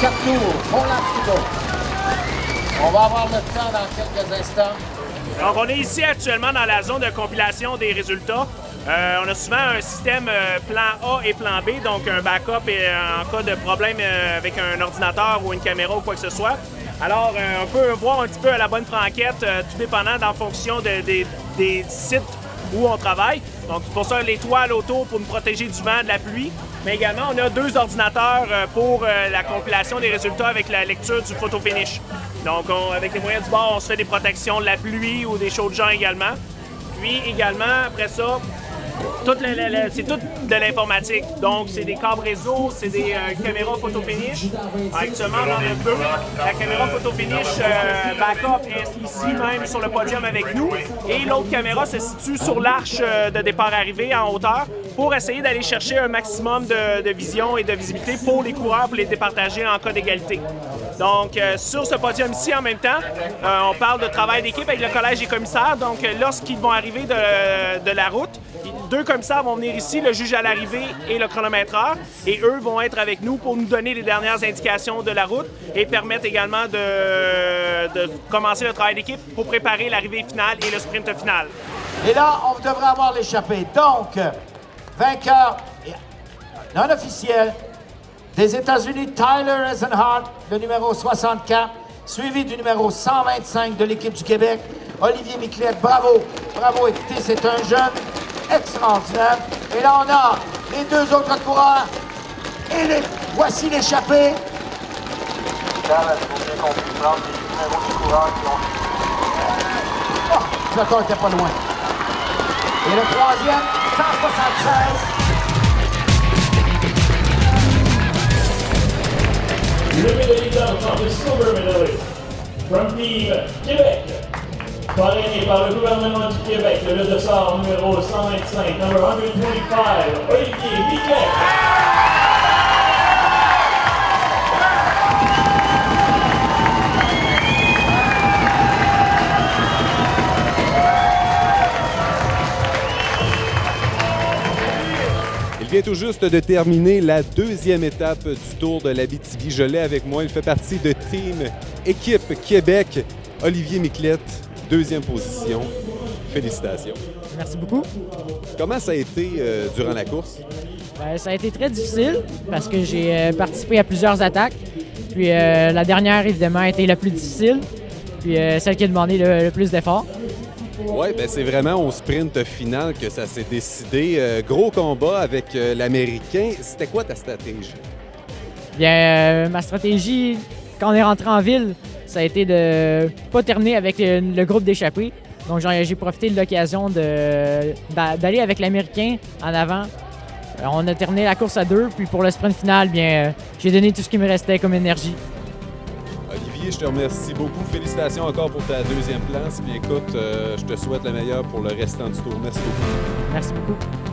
4 tours, full laps to go. On va avoir le temps dans quelques instants. Donc, on est ici actuellement dans la zone de compilation des résultats. On a souvent un système plan A et plan B, donc un backup en cas de problème avec un ordinateur ou une caméra ou quoi que ce soit. Alors, on peut voir un petit peu à la bonne franquette, tout dépendant en fonction des sites où on travaille. Donc, c'est pour ça les toiles autour pour nous protéger du vent, de la pluie. Mais également, on a 2 ordinateurs pour la compilation des résultats avec la lecture du photo finish. Donc, avec les moyens du bord, on se fait des protections de la pluie ou des chauds de gens également. Puis également, après ça, c'est tout de l'informatique. Donc, c'est des câbles réseau, c'est des caméras photo finish. Actuellement, on en a 2. La caméra photo finish backup est ici même sur le podium avec nous. Et l'autre caméra se situe sur l'arche de départ-arrivée en hauteur pour essayer d'aller chercher un maximum de vision et de visibilité pour les coureurs, pour les départager en cas d'égalité. Donc, sur ce podium ici, en même temps, on parle de travail d'équipe avec le collège des commissaires. Donc, lorsqu'ils vont arriver de la route, 2 commissaires vont venir ici, le juge à l'arrivée et le chronométreur, et eux vont être avec nous pour nous donner les dernières indications de la route et permettre également de commencer le travail d'équipe pour préparer l'arrivée finale et le sprint final. Et là, on devrait avoir l'échappée. Donc, vainqueur non officiel des États-Unis, Tyler Eisenhart, le numéro 64, suivi du numéro 125 de l'équipe du Québec, Olivier Miclette. Bravo, bravo. Écoutez, c'est un jeune extraordinaire. Et là, on a les 2 autres coureurs. Et voici l'échappée. Oh, le corps était pas loin. Et le troisième, 176. Le médaillé remporte le silver medal from Team Québec. Parrainé par le gouvernement du Québec, le dossard numéro 125, number 125, Olivier Miclette. Il vient tout juste de terminer la 2e étape du Tour de l'Abitibi. Je l'ai avec moi. Il fait partie de Team Équipe Québec. Olivier Miclette, 2e position. Félicitations. Merci beaucoup. Comment ça a été durant la course? Ben, ça a été très difficile parce que j'ai participé à plusieurs attaques. Puis la dernière, évidemment, a été la plus difficile. Puis celle qui a demandé le plus d'efforts. Oui, ben c'est vraiment au sprint final que ça s'est décidé. Gros combat avec l'Américain. C'était quoi ta stratégie? Bien, ma stratégie, quand on est rentré en ville, ça a été de pas terminer avec le groupe d'échappés. Donc, j'ai profité de l'occasion d'aller avec l'Américain en avant. On a terminé la course à 2, puis pour le sprint final, bien, j'ai donné tout ce qui me restait comme énergie. Olivier, je te remercie beaucoup. Félicitations encore pour ta 2e place. Puis écoute, je te souhaite le meilleur pour le restant du tour. Merci beaucoup. Merci beaucoup.